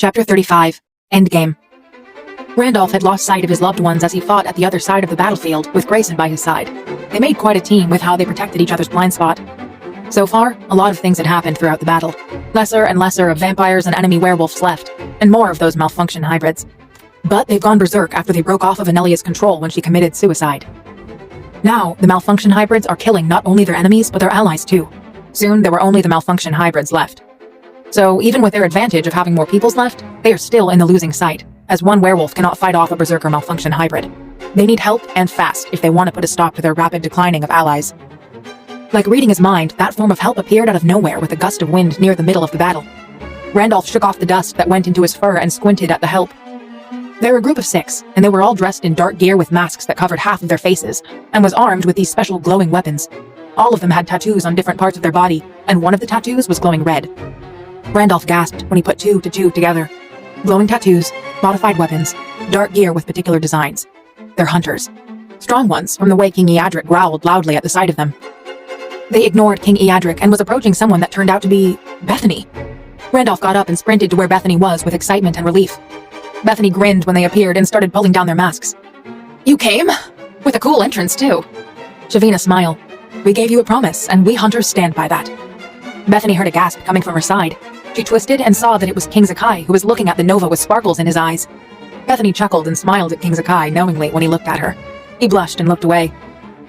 Chapter 35. Endgame. Randolph had lost sight of his loved ones as he fought at the other side of the battlefield with Grayson by his side. They made quite a team with how they protected each other's blind spot. So far, a lot of things had happened throughout the battle. Lesser and lesser of vampires and enemy werewolves left, and more of those malfunction hybrids. But they've gone berserk after they broke off of Anelia's control when she committed suicide. Now, the malfunction hybrids are killing not only their enemies, but their allies too. Soon, there were only the malfunction hybrids left. So, even with their advantage of having more peoples left, they are still in the losing side, as one werewolf cannot fight off a berserker malfunction hybrid. They need help, and fast, if they want to put a stop to their rapid declining of allies. Like reading his mind, that form of help appeared out of nowhere with a gust of wind near the middle of the battle. Randolph shook off the dust that went into his fur and squinted at the help. They were a group of 6, and they were all dressed in dark gear with masks that covered half of their faces, and was armed with these special glowing weapons. All of them had tattoos on different parts of their body, and one of the tattoos was glowing red. Randolph gasped when he put 2 to 2 together. Glowing tattoos, modified weapons, dark gear with particular designs. They're hunters. Strong ones, from the way King Eadric growled loudly at the sight of them. They ignored King Eadric and was approaching someone that turned out to be Bethany. Randolph got up and sprinted to where Bethany was with excitement and relief. Bethany grinned when they appeared and started pulling down their masks. "You came? With a cool entrance, too." Shavina smiled. "We gave you a promise, and we hunters stand by that." Bethany heard a gasp coming from her side. She twisted and saw that it was King Zakai, who was looking at the Nova with sparkles in his eyes. Bethany chuckled and smiled at King Zakai knowingly when he looked at her. He blushed and looked away.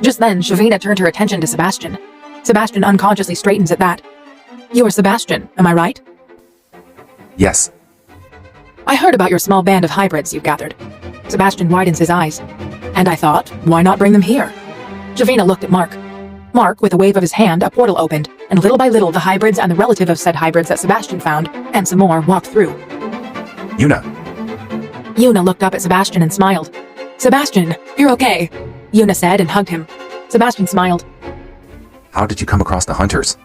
Just then, Shavina turned her attention to Sebastian. Sebastian unconsciously straightens at that. "You are Sebastian, am I right?" Yes. "I heard about your small band of hybrids you've gathered." Sebastian widens his eyes. "And I thought, why not bring them here?" Shavina looked at Mark. Mark, with a wave of his hand, a portal opened, and little by little the hybrids and the relative of said hybrids that Sebastian found, and some more, walked through. Yuna. Yuna looked up at Sebastian and smiled. "Sebastian, you're okay," Yuna said and hugged him. Sebastian smiled. How did you come across the hunters?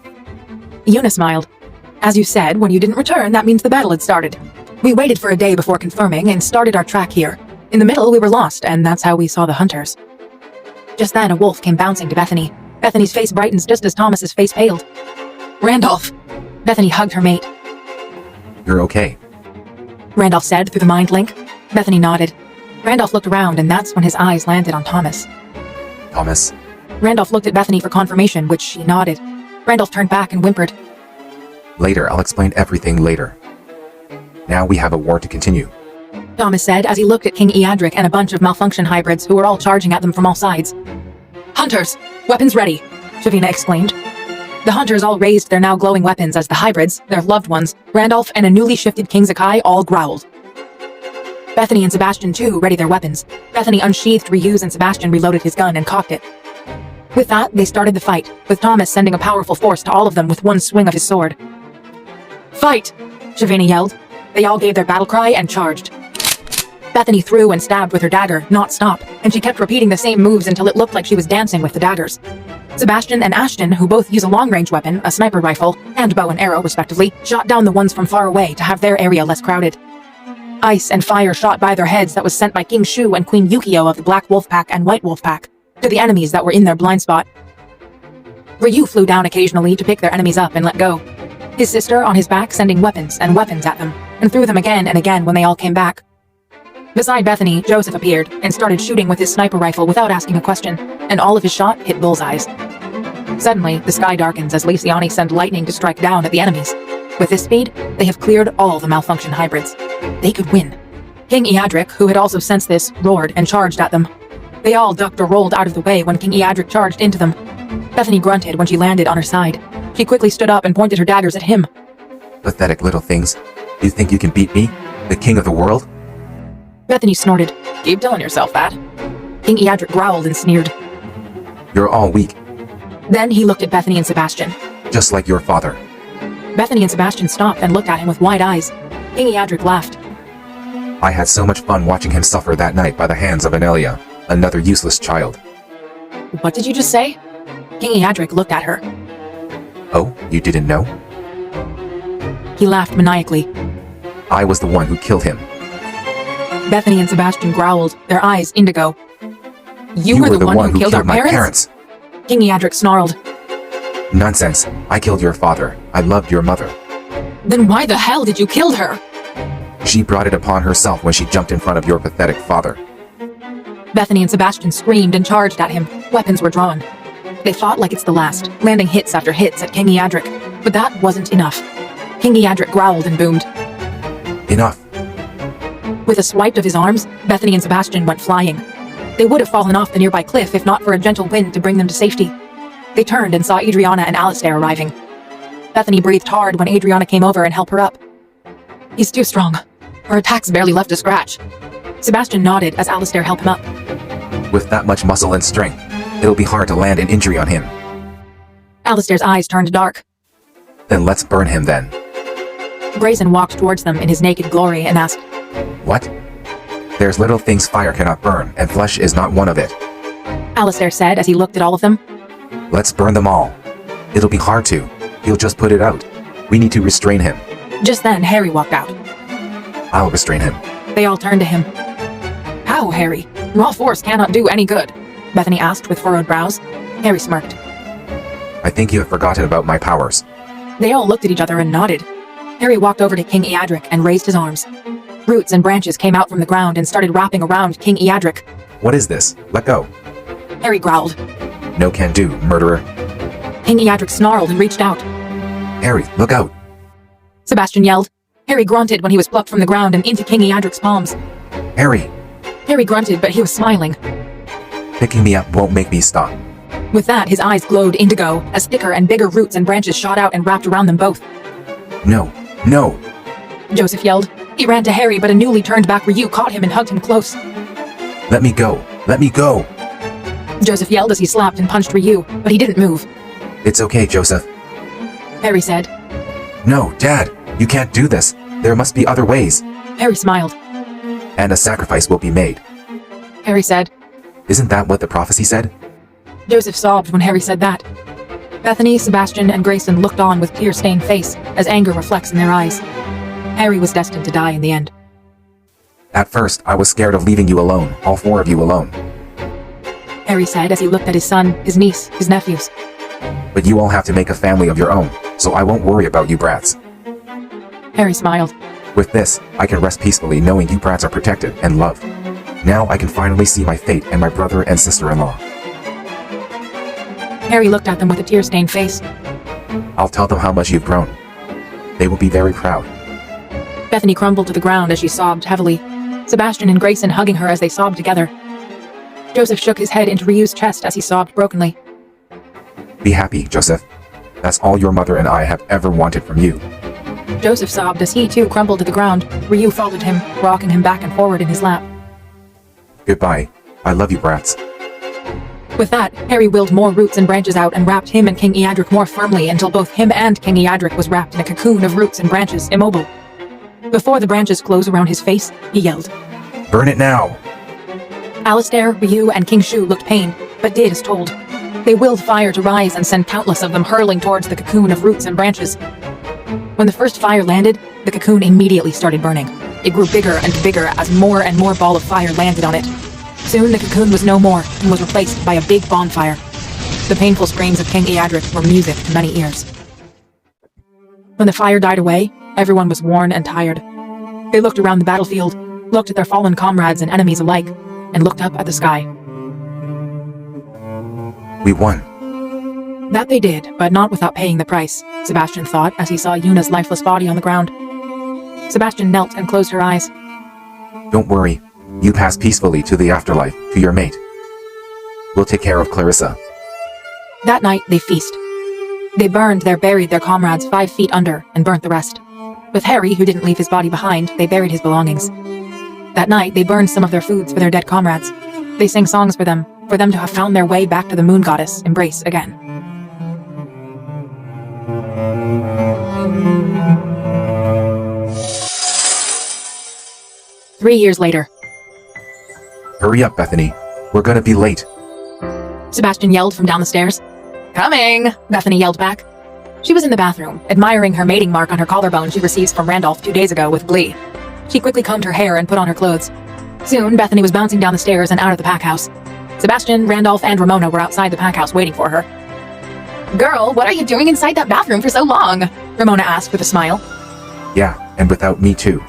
Yuna smiled. "As you said, when you didn't return, that means the battle had started. We waited for a day before confirming and started our track here. In the middle, we were lost, and that's how we saw the hunters." Just then, a wolf came bouncing to Bethany. Bethany's face brightens just as Thomas's face paled. "Randolph!" Bethany hugged her mate. You're okay. Randolph said through the mind link. Bethany nodded. Randolph looked around, and that's when his eyes landed on Thomas. Thomas. Randolph looked at Bethany for confirmation, which she nodded. Randolph turned back and whimpered. Later, I'll explain everything later. Now we have a war to continue. Thomas said as he looked at King Eadric and a bunch of malfunction hybrids who were all charging at them from all sides. "Hunters! Weapons ready!" Shavina exclaimed. The hunters all raised their now glowing weapons as the hybrids, their loved ones, Randolph and a newly shifted King Zakai all growled. Bethany and Sebastian too readied their weapons. Bethany unsheathed Ryu's and Sebastian reloaded his gun and cocked it. With that, they started the fight, with Thomas sending a powerful force to all of them with one swing of his sword. "Fight!" Shavina yelled. They all gave their battle cry and charged. Bethany threw and stabbed with her dagger, not stop, and she kept repeating the same moves until it looked like she was dancing with the daggers. Sebastian and Ashton, who both use a long-range weapon, a sniper rifle, and bow and arrow respectively, shot down the ones from far away to have their area less crowded. Ice and fire shot by their heads that was sent by King Shu and Queen Yukio of the Black Wolf Pack and White Wolf Pack, to the enemies that were in their blind spot. Ryu flew down occasionally to pick their enemies up and let go. His sister on his back sending weapons and weapons at them, and threw them again and again when they all came back. Beside Bethany, Joseph appeared and started shooting with his sniper rifle without asking a question, and all of his shot hit bullseyes. Suddenly, the sky darkens as Lysiani sent lightning to strike down at the enemies. With this speed, they have cleared all the malfunction hybrids. They could win. King Eadric, who had also sensed this, roared and charged at them. They all ducked or rolled out of the way when King Eadric charged into them. Bethany grunted when she landed on her side. She quickly stood up and pointed her daggers at him. Pathetic little things. You think you can beat me? The king of the world? Bethany snorted. "Keep telling yourself that." King Eadric growled and sneered. You're all weak, Then he looked at Bethany and Sebastian. just like your father. Bethany and Sebastian stopped and looked at him with wide eyes. King Eadric laughed. I had so much fun watching him suffer that night by the hands of Anelia, another useless child. "What did you just say?" King Eadric looked at her. Oh, you didn't know? He laughed maniacally. I was the one who killed him. Bethany and Sebastian growled, their eyes indigo. You were the one who killed my our parents? King Eadric snarled. Nonsense. I killed your father. I loved your mother. Then why the hell did you kill her? She brought it upon herself when she jumped in front of your pathetic father. Bethany and Sebastian screamed and charged at him. Weapons were drawn. They fought like it's the last, landing hits after hits at King Eadric. But that wasn't enough. King Eadric growled and boomed. Enough. With a swipe of his arms, Bethany and Sebastian went flying. They would have fallen off the nearby cliff if not for a gentle wind to bring them to safety. They turned and saw Adriana and Alistair arriving. Bethany breathed hard when Adriana came over and helped her up. He's too strong. Her attacks barely left a scratch. Sebastian nodded as Alistair helped him up. With that much muscle and strength, it'll be hard to land an injury on him. Alistair's eyes turned dark. Then let's burn him then. Grayson walked towards them in his naked glory and asked, What? There's little things fire cannot burn, and flesh is not one of it. Alistair said as he looked at all of them. Let's burn them all. It'll be hard to. He'll just put it out. We need to restrain him. Just then, Harry walked out. I'll restrain him. They all turned to him. How, Harry? Raw force cannot do any good, Bethany asked with furrowed brows. Harry smirked. I think you have forgotten about my powers. They all looked at each other and nodded. Harry walked over to King Eadric and raised his arms. Roots and branches came out from the ground and started wrapping around King Eadric. What is this? Let go. Harry growled. No can do, murderer. King Eadric snarled and reached out. Harry, look out. Sebastian yelled. Harry grunted when he was plucked from the ground and into King Eadric's palms. Harry! Harry grunted, but he was smiling. Picking me up won't make me stop. With that, his eyes glowed indigo as thicker and bigger roots and branches shot out and wrapped around them both. No, no! Joseph yelled. He ran to Harry, but a newly turned back Ryu caught him and hugged him close. Let me go! Let me go! Joseph yelled as he slapped and punched Ryu, but he didn't move. It's okay, Joseph. Harry said. No, Dad! You can't do this! There must be other ways! Harry smiled. And a sacrifice will be made. Harry said. Isn't that what the prophecy said? Joseph sobbed when Harry said that. Bethany, Sebastian, and Grayson looked on with tear-stained face as anger reflects in their eyes. Harry was destined to die in the end. At first, I was scared of leaving you alone, all four of you alone. Harry said as he looked at his son, his niece, his nephews. But you all have to make a family of your own, so I won't worry about you brats. Harry smiled. With this, I can rest peacefully knowing you brats are protected and loved. Now I can finally see my fate and my brother and sister-in-law. Harry looked at them with a tear-stained face. I'll tell them how much you've grown. They will be very proud. Bethany crumbled to the ground as she sobbed heavily, Sebastian and Grayson hugging her as they sobbed together. Joseph shook his head into Ryu's chest as he sobbed brokenly. Be happy, Joseph. That's all your mother and I have ever wanted from you. Joseph sobbed as he too crumbled to the ground. Ryu followed him, rocking him back and forward in his lap. Goodbye. I love you, brats. With that, Harry willed more roots and branches out and wrapped him and King Eadric more firmly until both him and King Eadric was wrapped in a cocoon of roots and branches, immobile. Before the branches closed around his face, he yelled, Burn it now! Alistair, Ryu, and King Shu looked pained, but did as told. They willed fire to rise and send countless of them hurling towards the cocoon of roots and branches. When the first fire landed, the cocoon immediately started burning. It grew bigger and bigger as more and more ball of fire landed on it. Soon the cocoon was no more and was replaced by a big bonfire. The painful screams of King Eadric were music to many ears. When the fire died away, everyone was worn and tired. They looked around the battlefield, looked at their fallen comrades and enemies alike, and looked up at the sky. We won. That they did, but not without paying the price, Sebastian thought as he saw Yuna's lifeless body on the ground. Sebastian knelt and closed her eyes. Don't worry. You pass peacefully to the afterlife, to your mate. We'll take care of Clarissa. That night, they feast. They buried their comrades 5 feet under and burnt the rest. With Harry, who didn't leave his body behind, they buried his belongings. That night, they burned some of their foods for their dead comrades. They sang songs for them to have found their way back to the moon goddess, Embrace, again. Three years later. Hurry up, Bethany. We're gonna be late. Sebastian yelled from down the stairs. Coming, Bethany yelled back. She was in the bathroom, admiring her mating mark on her collarbone she received from Randolph 2 days ago with glee. She quickly combed her hair and put on her clothes. Soon, Bethany was bouncing down the stairs and out of the pack house. Sebastian, Randolph, and Ramona were outside the pack house waiting for her. Girl, what are you doing inside that bathroom for so long? Ramona asked with a smile. Yeah, and without me too.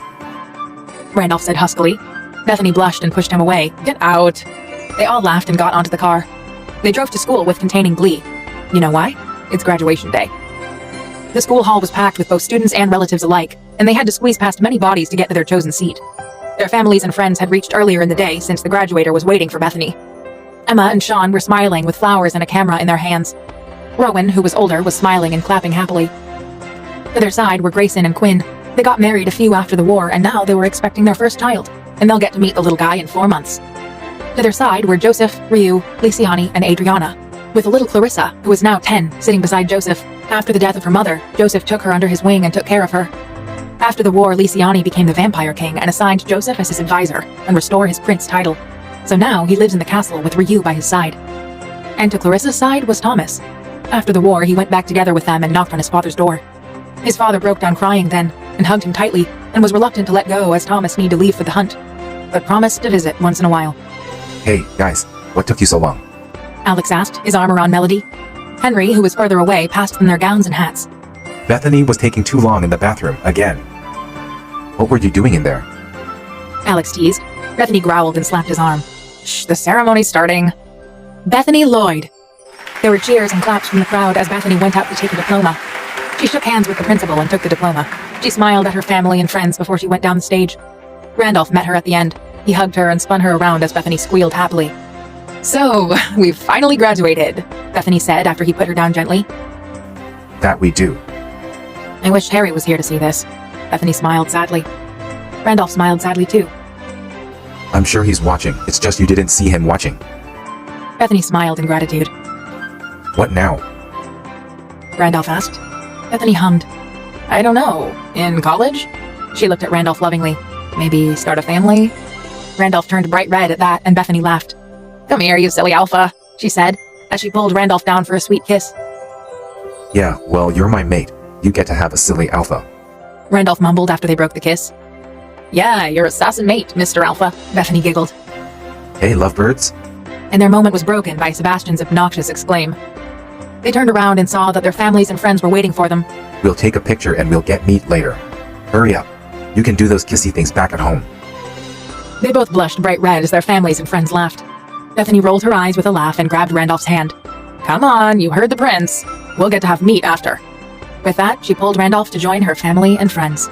Randolph said huskily. Bethany blushed and pushed him away. Get out. They all laughed and got onto the car. They drove to school with containing glee. You know why? It's graduation day. The school hall was packed with both students and relatives alike, and they had to squeeze past many bodies to get to their chosen seat. Their families and friends had reached earlier in the day since the graduator was waiting for Bethany. Emma and Sean were smiling with flowers and a camera in their hands. Rowan, who was older, was smiling and clapping happily. To their side were Grayson and Quinn. They got married a few after the war, and now they were expecting their first child, and they'll get to meet the little guy in 4 months. To their side were Joseph, Ryu, Lisiani, and Adriana, with a little Clarissa, who was now 10, sitting beside Joseph. After the death of her mother, Joseph took her under his wing and took care of her. After the war, Lisiani became the Vampire King and assigned Joseph as his advisor and restored his prince title. So now he lives in the castle with Ryu by his side. And to Clarissa's side was Thomas. After the war, he went back together with them and knocked on his father's door. His father broke down crying then and hugged him tightly and was reluctant to let go as Thomas needed to leave for the hunt, but promised to visit once in a while. Hey, guys, what took you so long? Alex asked, his arm around Melody. Henry, who was further away, passed them their gowns and hats. Bethany was taking too long in the bathroom, again. What were you doing in there? Alex teased. Bethany growled and slapped his arm. Shh, the ceremony's starting. Bethany Lloyd. There were cheers and claps from the crowd as Bethany went out to take a diploma. She shook hands with the principal and took the diploma. She smiled at her family and friends before she went down the stage. Randolph met her at the end. He hugged her and spun her around as Bethany squealed happily. So, we've finally graduated, Bethany said after he put her down gently. That we do. I wish Harry was here to see this. Bethany smiled sadly. Randolph smiled sadly too. I'm sure he's watching. It's just you didn't see him watching. Bethany smiled in gratitude. What now? Randolph asked. Bethany hummed. I don't know. In college? She looked at Randolph lovingly. Maybe start a family? Randolph turned bright red at that, and Bethany laughed. Come here, you silly alpha, she said, as she pulled Randolph down for a sweet kiss. Yeah, well, you're my mate. You get to have a silly alpha. Randolph mumbled after they broke the kiss. Yeah, you're assassin mate, Mr. Alpha, Bethany giggled. Hey, lovebirds. And their moment was broken by Sebastian's obnoxious exclaim. They turned around and saw that their families and friends were waiting for them. We'll take a picture and we'll get meat later. Hurry up. You can do those kissy things back at home. They both blushed bright red as their families and friends laughed. Bethany rolled her eyes with a laugh and grabbed Randolph's hand. Come on, you heard the prince. We'll get to have meat after. With that, she pulled Randolph to join her family and friends.